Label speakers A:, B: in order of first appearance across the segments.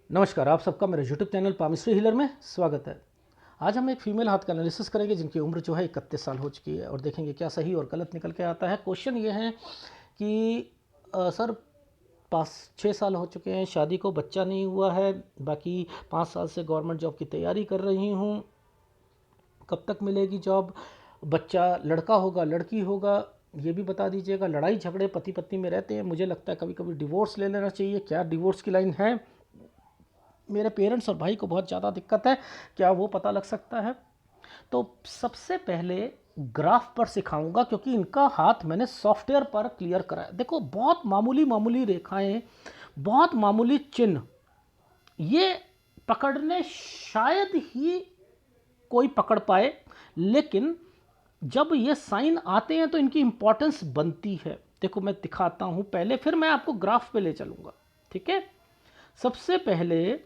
A: नमस्कार, आप सबका मेरे यूट्यूब चैनल पामिस्ट्री हीलर में स्वागत है। आज हम एक फीमेल हाथ का एनालिसिस करेंगे जिनकी उम्र जो है 31 साल हो चुकी है और देखेंगे क्या सही और गलत निकल के आता है। क्वेश्चन ये है कि सर 5-6 साल हो चुके हैं, शादी को बच्चा नहीं हुआ है, बाकी 5 साल से गवर्नमेंट जॉब की तैयारी कर रही हूँ, कब तक मिलेगी जॉब, बच्चा लड़का होगा लड़की होगा ये भी बता दीजिएगा। लड़ाई झगड़े पति पत्नी में रहते हैं, मुझे लगता है कभी कभी डिवोर्स ले लेना चाहिए, क्या डिवोर्स की लाइन है, मेरे पेरेंट्स और भाई को बहुत ज़्यादा दिक्कत है, क्या वो पता लग सकता है। तो सबसे पहले ग्राफ पर सिखाऊंगा क्योंकि इनका हाथ मैंने सॉफ्टवेयर पर क्लियर करा है। देखो बहुत मामूली मामूली रेखाएं, बहुत मामूली चिन्ह, ये पकड़ने शायद ही कोई पकड़ पाए, लेकिन जब ये साइन आते हैं तो इनकी इंपॉर्टेंस बनती है। देखो मैं दिखाता हूं पहले, फिर मैं आपको ग्राफ पे ले चलूंगा, ठीक है। सबसे पहले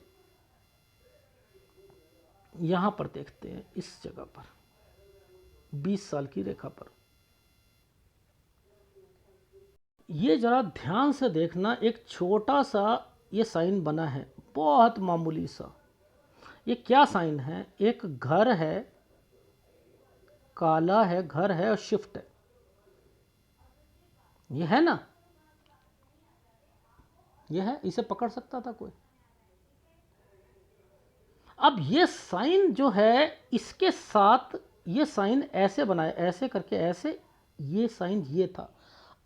A: यहां पर देखते हैं, इस जगह पर 20 साल की रेखा पर, ये जरा ध्यान से देखना, एक छोटा सा ये साइन बना है, बहुत मामूली सा। ये क्या साइन है? एक घर है, काला है, घर है और शिफ्ट है, ये है ना, ये है, इसे पकड़ सकता था कोई? अब ये साइन जो है इसके साथ ये साइन ऐसे बनाए, ऐसे करके ऐसे, ये साइन ये था।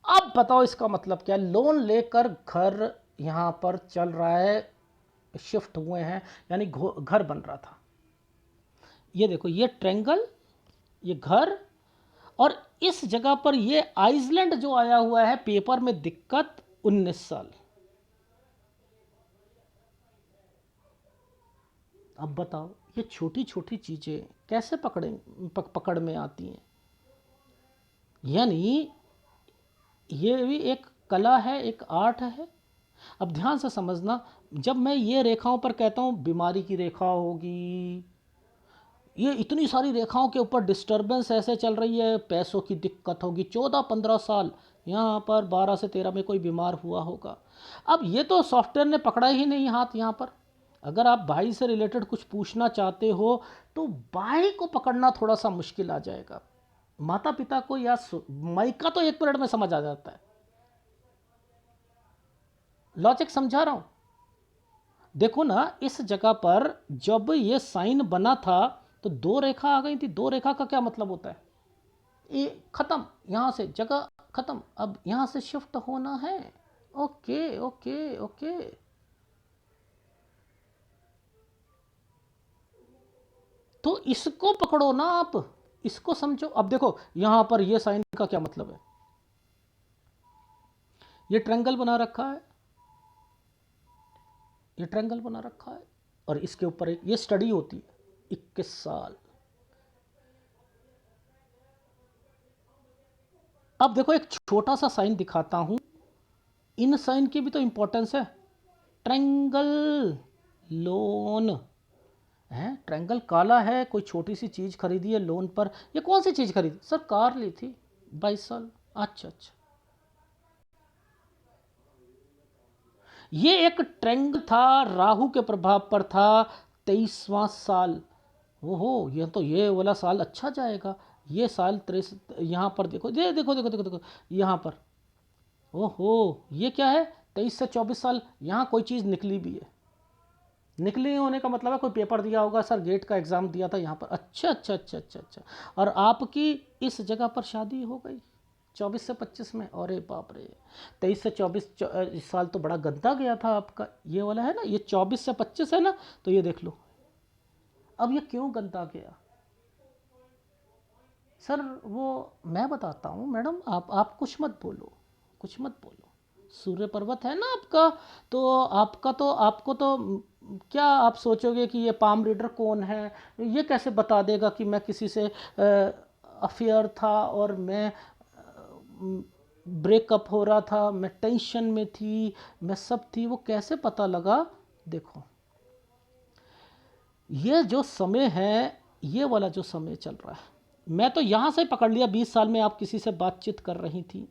A: अब बताओ इसका मतलब क्या? लोन लेकर घर यहां पर चल रहा है, शिफ्ट हुए हैं, यानी घर बन रहा था। ये देखो, ये ट्रेंगल, ये घर, और इस जगह पर ये आइसलैंड जो आया हुआ है पेपर में दिक्कत, 19 साल। अब बताओ ये छोटी छोटी चीजें कैसे पकड़ में आती हैं? यानी ये भी एक कला है, एक आर्ट है। अब ध्यान से समझना, जब मैं ये रेखाओं पर कहता हूँ बीमारी की रेखा होगी, ये इतनी सारी रेखाओं के ऊपर डिस्टरबेंस ऐसे चल रही है, पैसों की दिक्कत होगी, 14-15 साल यहाँ पर 12 से 13 में कोई बीमार हुआ होगा। अब ये तो सॉफ्टवेयर ने पकड़ा ही नहीं हाथ यहाँ पर। अगर आप भाई से रिलेटेड कुछ पूछना चाहते हो तो भाई को पकड़ना थोड़ा सा मुश्किल आ जाएगा। माता पिता को या माइका तो 1 मिनट में समझ आ जाता है। लॉजिक समझा रहा हूं। देखो ना, इस जगह पर जब ये साइन बना था तो 2 रेखा आ गई थी। 2 रेखा का क्या मतलब होता है? ये खत्म, यहां से जगह खत्म, अब यहां से शिफ्ट होना है। ओके ओके ओके, तो इसको पकड़ो ना आप, इसको समझो। अब देखो यहां पर ये साइन का क्या मतलब है? ये ट्रायंगल बना रखा है, ये ट्रायंगल बना रखा है, और इसके ऊपर एक ये स्टडी होती है 21 साल। अब देखो एक छोटा सा साइन दिखाता हूं, इन साइन की भी तो इंपॉर्टेंस है। ट्रायंगल, लोन है, ट्रायंगल काला है, कोई छोटी सी चीज खरीदी है लोन पर। ये कौन सी चीज खरीदी? सर कार ली थी, 22 साल। अच्छा अच्छा, ये एक ट्रेंड था, राहु के प्रभाव पर था, 23वां साल। ओहो, ये तो ये वाला साल अच्छा जाएगा। ये साल 23, यहाँ पर देखो, ये देखो देखो देखो देखो, यहाँ पर, ओहो ये क्या है, 23 से 24 साल, यहाँ कोई चीज़ निकली भी है। निकली होने का मतलब है कोई पेपर दिया होगा, सर गेट का एग्ज़ाम दिया था यहाँ पर। अच्छा अच्छा अच्छा अच्छा अच्छा, और आपकी इस जगह पर शादी हो गई 24 से 25 में। अरे बाप रे, 23 से 24 साल तो बड़ा गंदा गया था आपका। ये वाला है ना, ये 24 से 25 है ना, तो ये देख लो अब ये क्यों गंदा गया। सर वो मैं बताता हूँ मैडम, आप कुछ मत बोलो, कुछ मत बोलो। सूर्य पर्वत है ना आपका, तो आपका तो आपको तो क्या आप सोचोगे कि ये पाम रीडर कौन है, ये कैसे बता देगा कि मैं किसी से अफेयर था और मैं ब्रेकअप हो रहा था, मैं टेंशन में थी, मैं सब थी, वो कैसे पता लगा? देखो ये जो समय है, ये वाला जो समय चल रहा है, मैं तो यहाँ से पकड़ लिया 20 साल में आप किसी से बातचीत कर रही थी,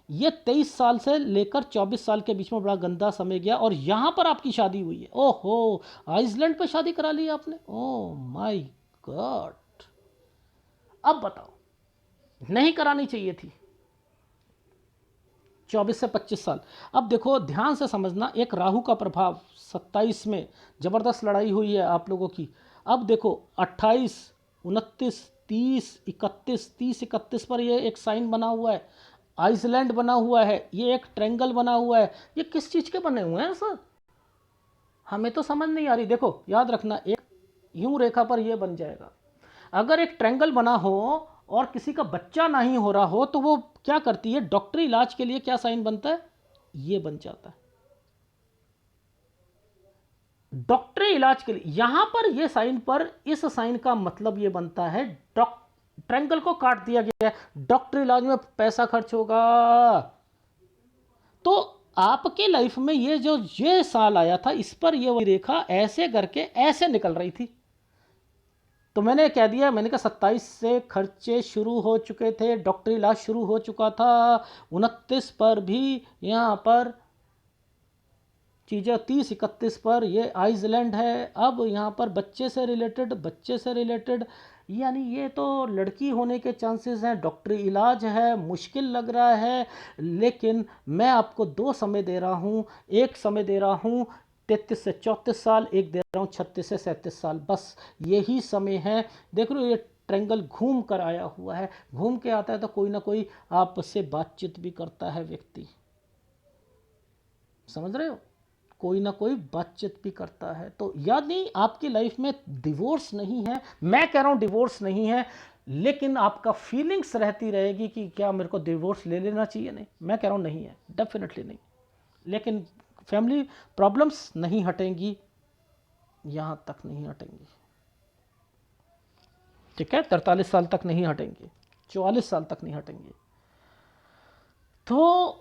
A: ये 23 साल से लेकर 24 साल के बीच में बड़ा गंदा समय गया और यहाँ पर आपकी शादी हुई है। ओहो, आइसलैंड पे शादी करा ली आपने, ओह माय गॉड। अब बताओ, नहीं करानी चाहिए थी। 24 से 25 साल। अब देखो ध्यान से समझना, एक राहु का प्रभाव 27 में ज़बरदस्त लड़ाई हुई है आप लोगों की। अब देखो 28, 29, 30, 31, 30, 31 पर ये एक साइन बना हुआ है, आइसलैंड बना हुआ है, ये एक ट्रायंगल बना हुआ है। ये किस चीज़ के बने हुए हैं सर? हमें तो समझ नहीं आ रही। देखो याद रखना, एक यूं रेखा पर ये बन जाएगा। अगर एक ट्रायंगल बना हो और किसी का बच्चा नहीं हो रहा हो तो वो क्या करती है, डॉक्टरी इलाज के लिए क्या साइन बनता है, ये बन जाता है डॉक्टरी इलाज के लिए। यहां पर ये साइन पर, इस साइन का मतलब ये बनता है ट्रायंगल को काट दिया गया है, डॉक्टरी इलाज में पैसा खर्च होगा। तो आपके लाइफ में ये जो ये साल आया था, इस पर ये रेखा ऐसे करके ऐसे निकल रही थी। तो मैंने कह दिया, मैंने कहा 27 से खर्चे शुरू हो चुके थे, डॉक्टरी इलाज शुरू हो चुका था। 29 पर भी यहाँ पर चीज़ें, 30, 31 पर ये आइसलैंड है। अब यहाँ पर बच्चे से रिलेटेड, यानी ये तो लड़की होने के चांसेस हैं, डॉक्टरी इलाज है, मुश्किल लग रहा है। लेकिन मैं आपको 2 समय दे रहा हूँ, एक समय दे रहा हूँ 33 से 34 साल, एक दे रहा हूँ 36 से 37 साल, बस यही समय है। देख रहे हो ये ट्रायंगल घूम कर आया हुआ है, घूम के आता है तो कोई ना कोई आपसे बातचीत भी करता है व्यक्ति, समझ रहे हो, कोई ना कोई बातचीत भी करता है। तो यानी आपकी लाइफ में डिवोर्स नहीं है, मैं कह रहा हूँ डिवोर्स नहीं है, लेकिन आपका फीलिंग्स रहती रहेगी कि क्या मेरे को डिवोर्स ले लेना चाहिए। नहीं, मैं कह रहा हूँ नहीं है, डेफिनेटली नहीं। लेकिन फैमिली प्रॉब्लम्स नहीं हटेंगी, यहाँ तक नहीं हटेंगी, ठीक है, 43 साल तक नहीं हटेंगे, 44 साल तक नहीं हटेंगे। तो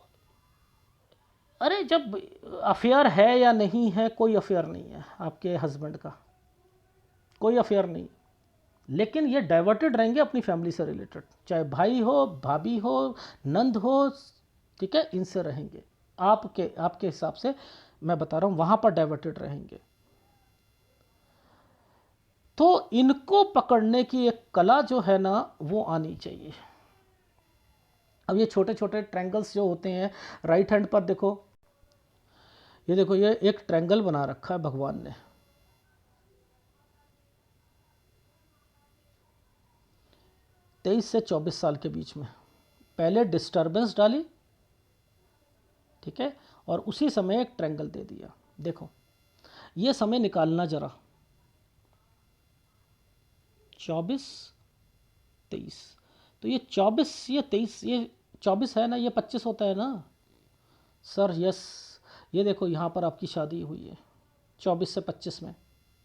A: अरे जब अफेयर है या नहीं है, कोई अफेयर नहीं है आपके हस्बैंड का, कोई अफेयर नहीं, लेकिन ये डाइवर्टेड रहेंगे अपनी फैमिली से रिलेटेड, चाहे भाई हो, भाभी हो, नंद हो, ठीक है, इनसे रहेंगे। आपके हिसाब से मैं बता रहा हूँ, वहाँ पर डाइवर्टेड रहेंगे। तो इनको पकड़ने की एक कला जो है ना, वो आनी चाहिए। अब ये छोटे छोटे ट्रायंगल्स जो होते हैं, राइट हैंड पर देखो, ये देखो, ये एक ट्रायंगल बना रखा है भगवान ने, तेईस से 24 साल के बीच में पहले डिस्टर्बेंस डाली, ठीक है, और उसी समय एक ट्रायंगल दे दिया। देखो ये समय निकालना जरा, 24, 23, तो ये 24, ये 23, ये 24 है ना, ये 25 होता है ना सर, यस। ये देखो यहाँ पर आपकी शादी हुई है 24 से 25 में,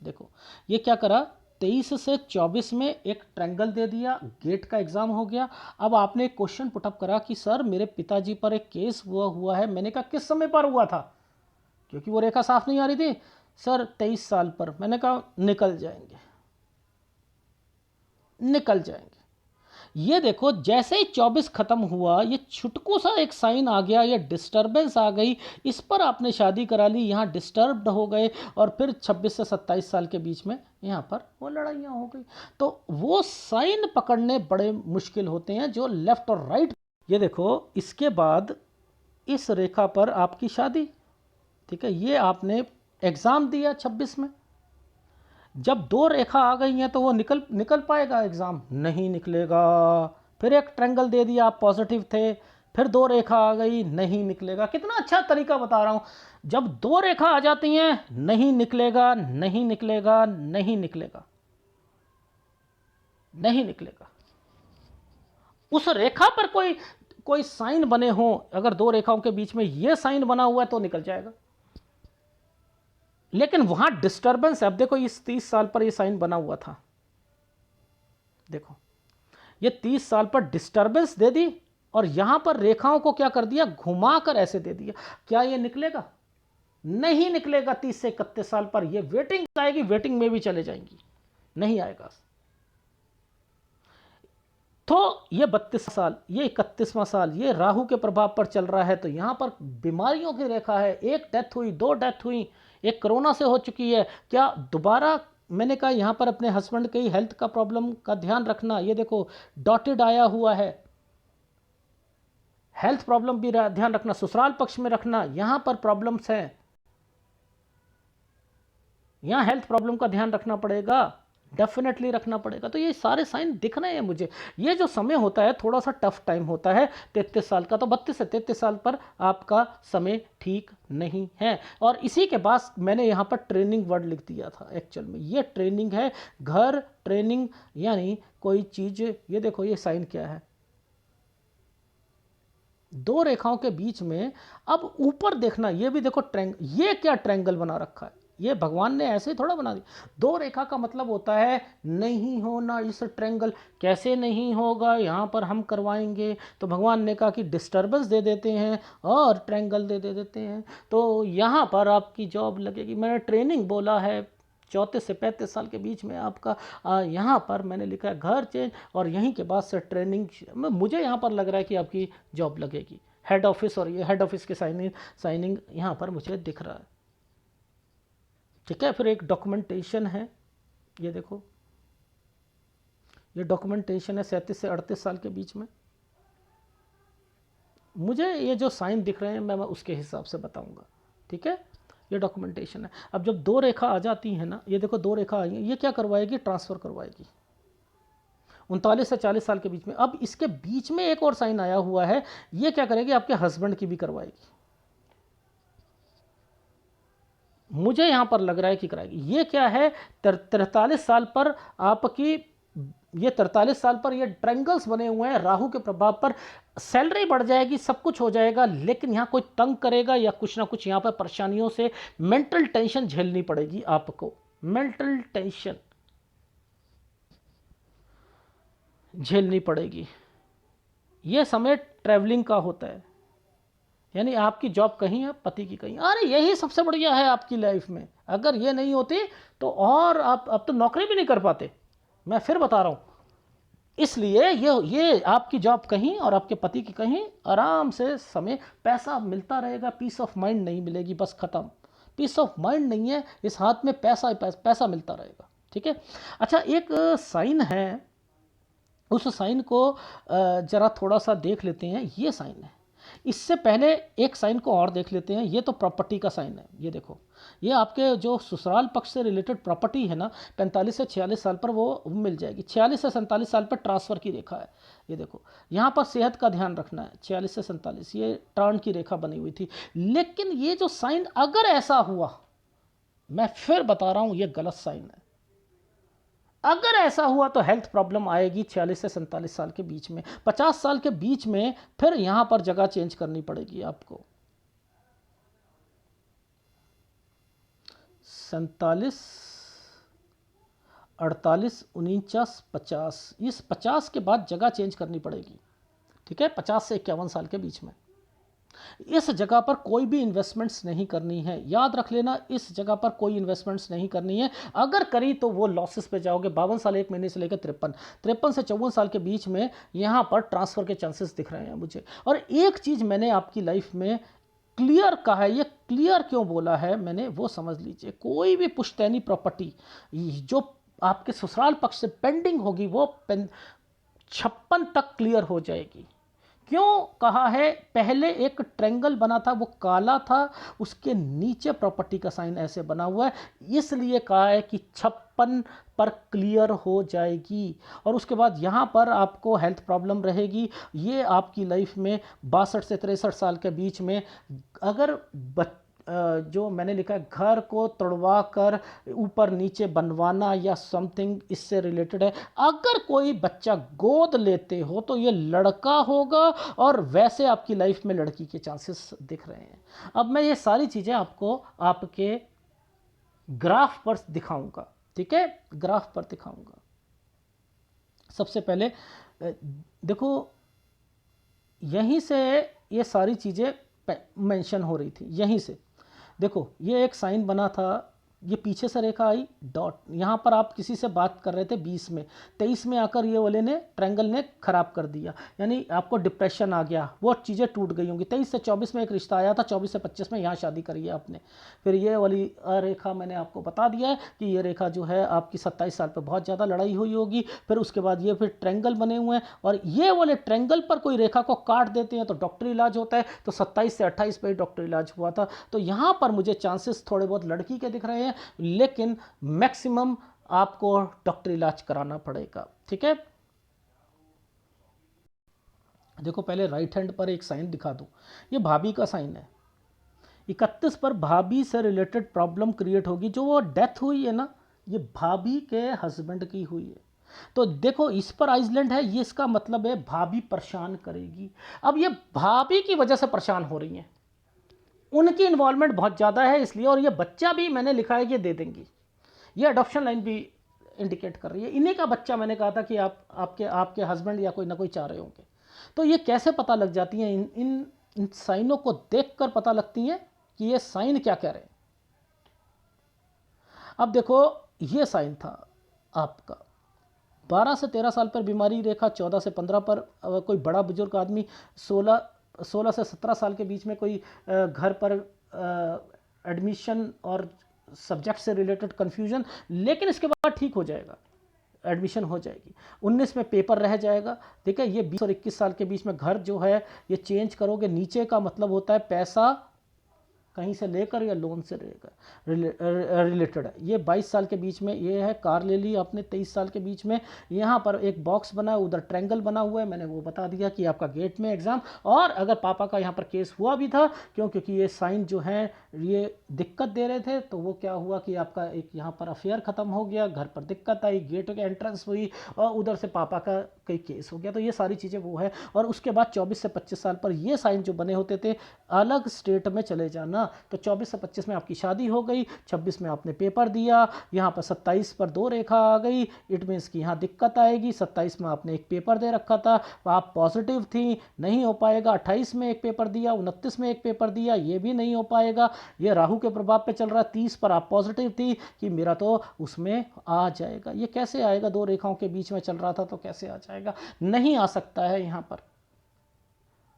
A: देखो ये क्या करा, 23 से 24 में एक ट्रायंगल दे दिया, गेट का एग्ज़ाम हो गया। अब आपने एक क्वेश्चन पुटअप करा कि सर मेरे पिताजी पर एक केस हुआ है। मैंने कहा किस समय पर हुआ था, क्योंकि वो रेखा साफ नहीं आ रही थी। सर 23 साल पर। मैंने कहा निकल जाएंगे, निकल जाएंगे। ये देखो जैसे ही 24 खत्म हुआ, ये छुटकू सा एक साइन आ गया, ये डिस्टरबेंस आ गई, इस पर आपने शादी करा ली, यहाँ डिस्टर्ब्ड हो गए, और फिर 26 से 27 साल के बीच में यहाँ पर वो लड़ाइयाँ हो गई। तो वो साइन पकड़ने बड़े मुश्किल होते हैं जो लेफ्ट और राइट। ये देखो इसके बाद इस रेखा पर आपकी शादी, ठीक है, ये आपने एग्ज़ाम दिया 26 में। जब 2 रेखा आ गई हैं तो वो निकल पाएगा एग्ज़ाम? नहीं निकलेगा। फिर एक ट्रायंगल दे दिया, आप पॉजिटिव थे, फिर 2 रेखा आ गई, नहीं निकलेगा। कितना अच्छा तरीका बता रहा हूँ, जब 2 रेखा आ जाती हैं नहीं निकलेगा, नहीं निकलेगा, नहीं निकलेगा, नहीं निकलेगा। उस रेखा पर कोई साइन बने हो, अगर 2 रेखाओं के बीच में ये साइन बना हुआ है तो निकल जाएगा। लेकिन वहां डिस्टर्बेंस है। अब देखो इस 30 साल पर ये साइन बना हुआ था, देखो ये 30 साल पर डिस्टर्बेंस दे दी, और यहां पर रेखाओं को क्या कर दिया, घुमाकर ऐसे दे दिया। क्या ये निकलेगा? नहीं निकलेगा। 30 से 31 साल पर ये वेटिंग आएगी, वेटिंग में भी चले जाएंगी, नहीं आएगा। तो ये 32 साल, ये 31वां साल, ये राहु के प्रभाव पर चल रहा है। तो यहाँ पर बीमारियों की रेखा है, एक डेथ हुई, 2 डेथ हुई, एक कोरोना से हो चुकी है। क्या दोबारा, मैंने कहा यहाँ पर अपने हस्बैंड के हेल्थ का प्रॉब्लम का ध्यान रखना। ये देखो डॉटेड आया हुआ है, हेल्थ प्रॉब्लम भी ध्यान रखना, ससुराल पक्ष में रखना, यहाँ पर प्रॉब्लम्स हैं, यहाँ हेल्थ प्रॉब्लम का ध्यान रखना पड़ेगा, डेफिनेटली रखना पड़ेगा। तो ये सारे साइन दिख रहे हैं मुझे। ये जो समय होता है थोड़ा सा टफ टाइम होता है 33 साल का, तो 32 से 33 साल पर आपका समय ठीक नहीं है। और इसी के बाद मैंने यहाँ पर ट्रेनिंग वर्ड लिख दिया था। एक्चुअल में ये ट्रेनिंग है, घर ट्रेनिंग, यानी कोई चीज़। ये देखो ये साइन क्या है, 2 रेखाओं के बीच में। अब ऊपर देखना, ये भी देखो ये क्या ट्रायंगल बना रखा है, ये भगवान ने ऐसे ही थोड़ा बना दिया। 2 रेखा का मतलब होता है नहीं होना इस ट्रायंगल। कैसे नहीं होगा, यहाँ पर हम करवाएंगे। तो भगवान ने कहा कि डिस्टर्बेंस दे देते हैं और ट्रायंगल दे देते हैं, तो यहाँ पर आपकी जॉब लगेगी। मैंने ट्रेनिंग बोला है, 34 से 35 साल के बीच में आपका यहाँ पर मैंने लिखा है घर चेंज, और यहीं के बाद से ट्रेनिंग। मुझे यहाँ पर लग रहा है कि आपकी जॉब लगेगी, हेड ऑफिस, और ये हेड ऑफिस के साइनिंग यहाँ पर मुझे दिख रहा है। ठीक है, फिर एक डॉक्यूमेंटेशन है, ये देखो ये डॉक्यूमेंटेशन है 37 से 38 साल के बीच में। मुझे ये जो साइन दिख रहे हैं मैं उसके हिसाब से बताऊंगा। ठीक है, ये डॉक्यूमेंटेशन है। अब जब 2 रेखा आ जाती है ना, ये देखो 2 रेखा आई है, ये क्या करवाएगी, ट्रांसफ़र करवाएगी 39 से 40 साल के बीच में। अब इसके बीच में एक और साइन आया हुआ है, ये क्या करेगी, आपके हस्बैंड की भी करवाएगी। मुझे यहाँ पर लग रहा है कि कराएगी। ये क्या है, 43 साल पर आपकी, ये 43 साल पर ये ट्रायंगल्स बने हुए हैं राहु के प्रभाव पर। सैलरी बढ़ जाएगी, सब कुछ हो जाएगा, लेकिन यहाँ कोई तंग करेगा या कुछ ना कुछ यहाँ पर परेशानियों से मेंटल टेंशन झेलनी पड़ेगी आपको। मेंटल टेंशन झेलनी पड़ेगी। ये समय ट्रैवलिंग का होता है, यानी आपकी जॉब कहीं है, पति की कहीं। अरे यही सबसे बढ़िया है आपकी लाइफ में। अगर ये नहीं होती तो और आप अब तो नौकरी भी नहीं कर पाते, मैं फिर बता रहा हूँ। इसलिए ये आपकी जॉब कहीं और आपके पति की कहीं, आराम से समय, पैसा मिलता रहेगा, पीस ऑफ माइंड नहीं मिलेगी, बस ख़त्म। पीस ऑफ माइंड नहीं है, इस हाथ में पैसा मिलता रहेगा। ठीक है, अच्छा एक साइन है, उस साइन को ज़रा थोड़ा सा देख लेते हैं। ये साइन है, इससे पहले एक साइन को और देख लेते हैं। ये तो प्रॉपर्टी का साइन है, ये देखो, ये आपके जो ससुराल पक्ष से रिलेटेड प्रॉपर्टी है ना, 45 से 46 साल पर वो मिल जाएगी। 46 से 47 साल पर ट्रांसफ़र की रेखा है। ये देखो यहाँ पर सेहत का ध्यान रखना है। 46 से 47 ये टर्न की रेखा बनी हुई थी। लेकिन ये जो साइन अगर ऐसा हुआ, मैं फिर बता रहा हूँ, ये गलत साइन है। अगर ऐसा हुआ तो हेल्थ प्रॉब्लम आएगी 46 से 47 साल के बीच में। 50 साल के बीच में फिर यहां पर जगह चेंज करनी पड़ेगी आपको। 47, 48, 49, 50, इस 50 के बाद जगह चेंज करनी पड़ेगी। ठीक है, 50 से 51 साल के बीच में इस जगह पर कोई भी इन्वेस्टमेंट्स नहीं करनी है। याद रख लेना, इस जगह पर कोई इन्वेस्टमेंट्स नहीं करनी है। अगर करी तो वो लॉसेस पे जाओगे। 52 साल 1 महीने से लेकर 53 से 54 साल के बीच में यहाँ पर ट्रांसफ़र के चांसेस दिख रहे हैं मुझे। और एक चीज़ मैंने आपकी लाइफ में क्लियर कहा है, ये क्लियर क्यों बोला है मैंने, वो समझ लीजिए। कोई भी पुश्तैनी प्रॉपर्टी जो आपके ससुराल पक्ष से पेंडिंग होगी, वो 56 तक क्लियर हो जाएगी। क्यों कहा है, पहले एक ट्रायंगल बना था, वो काला था, उसके नीचे प्रॉपर्टी का साइन ऐसे बना हुआ है, इसलिए कहा है कि 56 पर क्लियर हो जाएगी। और उसके बाद यहाँ पर आपको हेल्थ प्रॉब्लम रहेगी। ये आपकी लाइफ में 62 से 63 साल के बीच में, अगर जो मैंने लिखा है घर को तोड़वा कर ऊपर नीचे बनवाना या समथिंग इससे रिलेटेड है। अगर कोई बच्चा गोद लेते हो तो ये लड़का होगा, और वैसे आपकी लाइफ में लड़की के चांसेस दिख रहे हैं। अब मैं ये सारी चीज़ें आपको आपके ग्राफ पर दिखाऊंगा। ठीक है, ग्राफ पर दिखाऊंगा। सबसे पहले देखो, यहीं से ये सारी चीज़ें मेंशन हो रही थी। यहीं से देखो, ये एक साइन बना था ये पीछे से रेखा आई डॉट, यहाँ पर आप किसी से बात कर रहे थे 20 में, 23 में आकर ये वाले ने ट्रायंगल ने खराब कर दिया, यानी आपको डिप्रेशन आ गया, वो चीज़ें टूट गई होंगी। 23 से 24 में एक रिश्ता आया था, 24 से 25 में यहाँ शादी करी है आपने। फिर ये वाली रेखा मैंने आपको बता दिया है कि ये रेखा जो है आपकी 27 साल पर बहुत ज़्यादा लड़ाई हुई होगी। फिर उसके बाद ये फिर ट्रायंगल बने हुए हैं, और ये वाले ट्रायंगल पर कोई रेखा को काट देते हैं तो डॉक्टरी इलाज होता है। तो 27 से 28 पे ही डॉक्टरी इलाज हुआ था। तो यहाँ पर मुझे चांसेस थोड़े बहुत लड़की के दिख रहे हैं, लेकिन मैक्सिमम आपको डॉक्टरी इलाज कराना पड़ेगा। ठीक है, देखो पहले राइट हैंड पर एक साइन दिखा दूं, ये भाभी का साइन है। 31 पर भाभी से रिलेटेड प्रॉब्लम क्रिएट होगी। जो वो डेथ हुई है ना, ये भाभी के हस्बैंड की हुई है। तो देखो इस पर आइसलैंड है, ये इसका मतलब है भाभी परेशान करेगी। अब ये भाभी की वजह से परेशान हो रही हैं, उनकी इन्वॉल्वमेंट बहुत ज़्यादा है इसलिए, और ये बच्चा भी मैंने लिखा है कि दे देंगी। ये अडॉप्शन लाइन भी इंडिकेट कर रही है, इन्हीं का बच्चा मैंने कहा था कि आपके आपके हस्बैंड या कोई ना कोई चाह रहे होंगे। तो ये कैसे पता लग जाती हैं, इन साइनों को देखकर पता लगती हैं कि ये साइन क्या कह रहे हैं। अब देखो ये साइन था आपका 12 से 13 साल पर बीमारी रेखा, 14 से 15 पर कोई बड़ा बुजुर्ग आदमी, 16 से 17 साल के बीच में कोई घर पर एडमिशन और सब्जेक्ट से रिलेटेड कन्फ्यूजन, लेकिन इसके बाद ठीक हो जाएगा, एडमिशन हो जाएगी। 19 में पेपर रह जाएगा। ठीक है, ये 20 और 21 साल के बीच में घर जो है ये चेंज करोगे। नीचे का मतलब होता है पैसा कहीं से लेकर या लोन से रिलेटेड है। ये 22 साल के बीच में ये है, कार ले ली आपने 23 साल के बीच में। यहाँ पर एक बॉक्स बना है, उधर ट्रायंगल बना हुआ है, मैंने वो बता दिया कि आपका गेट में एग्ज़ाम। और अगर पापा का यहाँ पर केस हुआ भी था, क्योंकि ये साइन जो हैं ये दिक्कत दे रहे थे, तो वो क्या हुआ कि आपका एक यहाँ पर अफेयर ख़त्म हो गया, घर पर दिक्कत आई, गेट के एंट्रेंस हुई, और उधर से पापा का कोई केस हो गया। तो ये सारी चीज़ें वो है। और उसके बाद 24 से 25 साल पर ये साइन जो बने होते थे, अलग स्टेट में चले जाना। तो 24 से 25 में आपकी शादी हो गई, 26 में आपने पेपर दिया, यहाँ पर 27 पर 2 रेखा आ गई, इट मीन्स कि यहाँ दिक्कत आएगी। 27 में आपने एक पेपर दे रखा था, आप पॉजिटिव थी, नहीं हो पाएगा। 28 में एक पेपर दिया, 29 में एक पेपर दिया, ये भी नहीं हो पाएगा, ये राहु के प्रभाव पे चल रहा है। 30 पर आप पॉजिटिव थी कि मेरा तो उसमें आ जाएगा। ये कैसे आएगा, 2 रेखाओं के बीच में चल रहा था तो कैसे आ जाएगा, नहीं आ सकता है यहाँ पर।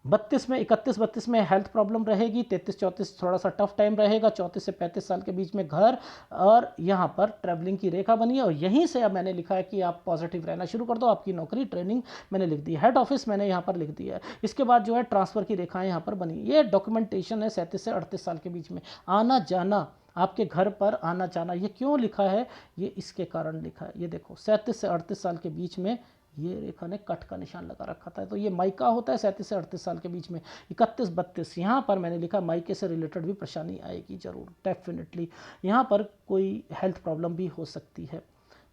A: 32 में 31-32 में हेल्थ प्रॉब्लम रहेगी। 33-34 थोड़ा सा टफ टाइम रहेगा। 34 से 35 साल के बीच में घर, और यहाँ पर ट्रैवलिंग की रेखा बनी है। और यहीं से अब मैंने लिखा है कि आप पॉजिटिव रहना शुरू कर दो, आपकी नौकरी ट्रेनिंग मैंने लिख दी है, हेड ऑफिस मैंने यहाँ पर लिख दिया है। इसके बाद जो है ट्रांसफ़र की रेखाएँ यहाँ पर बनी, ये डॉक्यूमेंटेशन है। 37 से 38 साल के बीच में आना जाना, आपके घर पर आना जाना। ये क्यों लिखा है, ये इसके कारण लिखा है। ये देखो 37 से 38 साल के बीच में ये रेखा ने कट का निशान लगा रखा था, तो ये माइका होता है 37 से 38 साल के बीच में। 31-32 यहाँ पर मैंने लिखा माइके से रिलेटेड भी परेशानी आएगी ज़रूर, डेफिनेटली। यहाँ पर कोई हेल्थ प्रॉब्लम भी हो सकती है।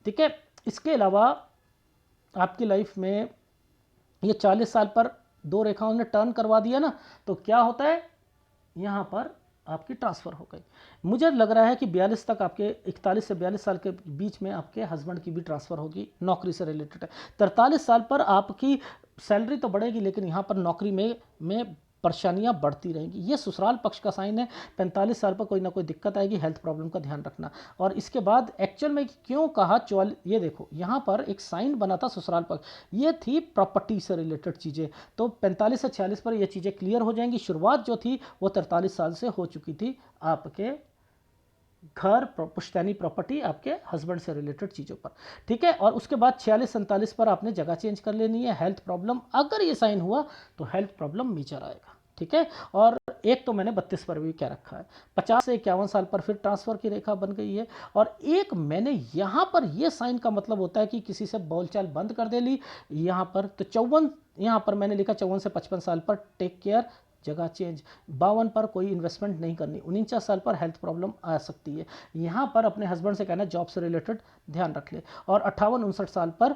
A: ठीक है, इसके अलावा आपकी लाइफ में ये 40 साल पर 2 रेखाओं ने टर्न करवा दिया ना, तो क्या होता है, यहाँ पर आपकी ट्रांसफ़र हो गई। मुझे लग रहा है कि 42 तक आपके 41 से 42 साल के बीच में आपके हस्बैंड की भी ट्रांसफ़र होगी, नौकरी से रिलेटेड है। 43 साल पर आपकी सैलरी तो बढ़ेगी, लेकिन यहाँ पर नौकरी में परेशानियाँ बढ़ती रहेंगी। ये ससुराल पक्ष का साइन है। 45 साल पर कोई ना कोई दिक्कत आएगी, हेल्थ प्रॉब्लम का ध्यान रखना। और इसके बाद एक्चुअल में क्यों कहा ये देखो यहाँ पर एक साइन बना था ससुराल पक्ष, ये थी प्रॉपर्टी से रिलेटेड चीज़ें। तो 45 से 46 पर ये चीज़ें क्लियर हो जाएंगी। शुरुआत जो थी वो 43 साल से हो चुकी थी, आपके घर पुश्तैनी प्रॉपर्टी आपके हस्बैंड से रिलेटेड चीज़ों पर। ठीक है, और उसके बाद 46-47 पर आपने जगह चेंज कर लेनी है। हेल्थ प्रॉब्लम अगर ये साइन हुआ तो हेल्थ प्रॉब्लम मेजर आएगा। ठीक है, और एक तो मैंने 32 पर भी क्या रखा है। 50 से 51 साल पर फिर ट्रांसफ़र की रेखा बन गई है। और एक मैंने यहाँ पर ये साइन का मतलब होता है कि किसी से बोलचाल बंद कर दे ली यहाँ पर। तो 54 यहाँ पर मैंने लिखा 54 से 55 साल पर टेक केयर, जगह चेंज। 52 पर कोई इन्वेस्टमेंट नहीं करनी। 49 साल पर हेल्थ प्रॉब्लम आ सकती है, यहाँ पर अपने हस्बैंड से कहना जॉब से रिलेटेड ध्यान रख ले। और 58-59 साल पर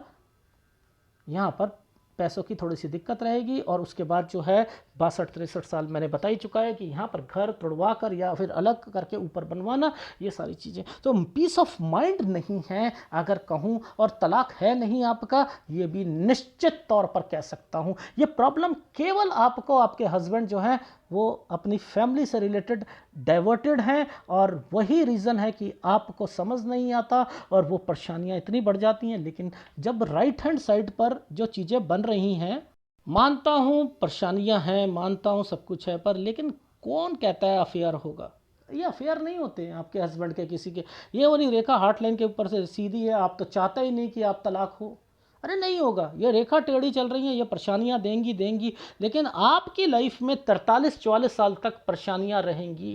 A: यहाँ पर पैसों की थोड़ी सी दिक्कत रहेगी। और उसके बाद जो है 62-63 साल मैंने बता ही चुका है कि यहाँ पर घर तोड़वा कर या फिर अलग करके ऊपर बनवाना, ये सारी चीज़ें। तो पीस ऑफ माइंड नहीं है अगर कहूँ, और तलाक है नहीं आपका, ये भी निश्चित तौर पर कह सकता हूँ। ये प्रॉब्लम केवल आपको आपके हस्बैंड जो है वो अपनी फैमिली से रिलेटेड डाइवर्टेड हैं, और वही रीज़न है कि आपको समझ नहीं आता और वो परेशानियां इतनी बढ़ जाती हैं। लेकिन जब राइट हैंड साइड पर जो चीज़ें बन रही हैं, मानता हूँ परेशानियां हैं, मानता हूँ सब कुछ है, पर लेकिन कौन कहता है अफेयर होगा? ये अफेयर नहीं होते हैं आपके हस्बैंड के किसी के। ये वाली रेखा हार्ट लाइन के ऊपर से सीधी है, आप तो चाहते ही नहीं कि आप तलाक हो। अरे नहीं होगा, ये रेखा टेढ़ी चल रही है, ये परेशानियां देंगी देंगी, लेकिन आपकी लाइफ में 43-44 साल तक परेशानियां रहेंगी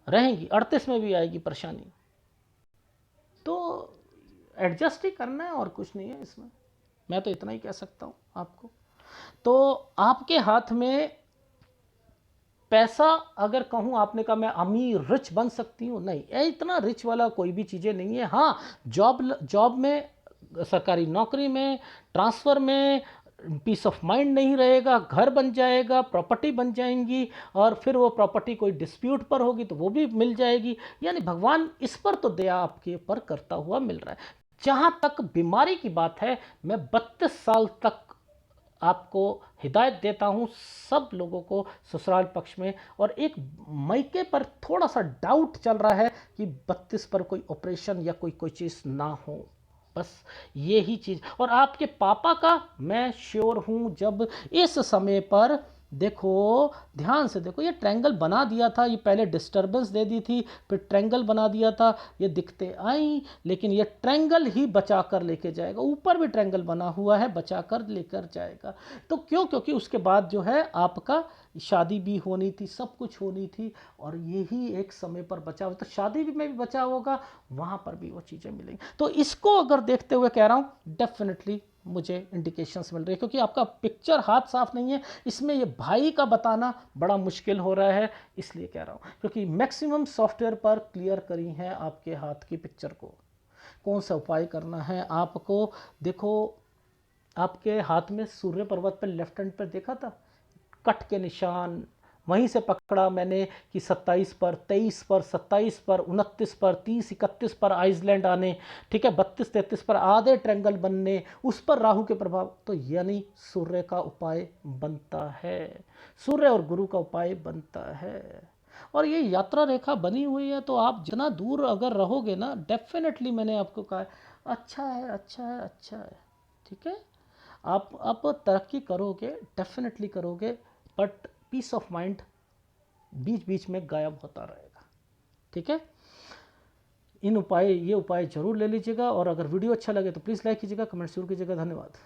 A: रहेंगी, 38 में भी आएगी परेशानी। तो एडजस्ट ही करना है और कुछ नहीं है इसमें, मैं तो इतना ही कह सकता हूँ आपको। तो आपके हाथ में पैसा, अगर कहूँ, आपने कहा मैं अमीर रिच बन सकती हूँ, नहीं, ये इतना रिच वाला कोई भी चीज़ें नहीं है। हाँ, जॉब में, सरकारी नौकरी में, ट्रांसफ़र में पीस ऑफ माइंड नहीं रहेगा, घर बन जाएगा, प्रॉपर्टी बन जाएंगी, और फिर वो प्रॉपर्टी कोई डिस्प्यूट पर होगी तो वो भी मिल जाएगी। यानी भगवान इस पर तो दया आपके ऊपर करता हुआ मिल रहा है। जहाँ तक बीमारी की बात है, मैं 32 साल तक आपको हिदायत देता हूँ सब लोगों को ससुराल पक्ष में, और एक मायके पर थोड़ा सा डाउट चल रहा है कि 32 पर कोई ऑपरेशन या कोई चीज़ ना हो, बस ये ही चीज़। और आपके पापा का मैं श्योर हूँ, जब इस समय पर देखो, ध्यान से देखो, ये ट्रायंगल बना दिया था, ये पहले डिस्टरबेंस दे दी थी, फिर ट्रायंगल बना दिया था, ये दिखते आई, लेकिन ये ट्रायंगल ही बचा कर लेके जाएगा। ऊपर भी ट्रायंगल बना हुआ है, बचा कर लेकर जाएगा। तो क्यों? क्योंकि उसके बाद जो है आपका शादी भी होनी थी, सब कुछ होनी थी, और यही एक समय पर बचा हुआ, तो शादी भी में भी बचा होगा, वहाँ पर भी वो चीज़ें मिलेंगी। तो इसको अगर देखते हुए कह रहा हूँ, डेफिनेटली मुझे इंडिकेशंस मिल रही है, क्योंकि आपका पिक्चर हाथ साफ नहीं है, इसमें ये भाई का बताना बड़ा मुश्किल हो रहा है, इसलिए कह रहा हूँ, क्योंकि मैक्सिमम सॉफ्टवेयर पर क्लियर करी हैं आपके हाथ की पिक्चर को। कौन सा उपाय करना है आपको? देखो, आपके हाथ में सूर्य पर्वत पर लेफ्ट हैंड पर देखा था कट के निशान, वहीं से पकड़ा मैंने कि 27 पर, 23 पर, 27 पर, 29 पर, 30, 31 पर आइसलैंड आने, ठीक है, 32, 33 पर आधे ट्रैंगल बनने, उस पर राहु के प्रभाव, तो यानी सूर्य का उपाय बनता है, सूर्य और गुरु का उपाय बनता है। और ये यात्रा रेखा बनी हुई है, तो आप जितना दूर अगर रहोगे ना, डेफिनेटली मैंने आपको कहा अच्छा है, अच्छा है, अच्छा है, ठीक है, आप तरक्की करोगे, डेफिनेटली करोगे, बट पीस ऑफ माइंड बीच बीच में गायब होता रहेगा, ठीक है। ये उपाय जरूर ले लीजिएगा, और अगर वीडियो अच्छा लगे तो प्लीज़ लाइक कीजिएगा, कमेंट जरूर कीजिएगा। धन्यवाद।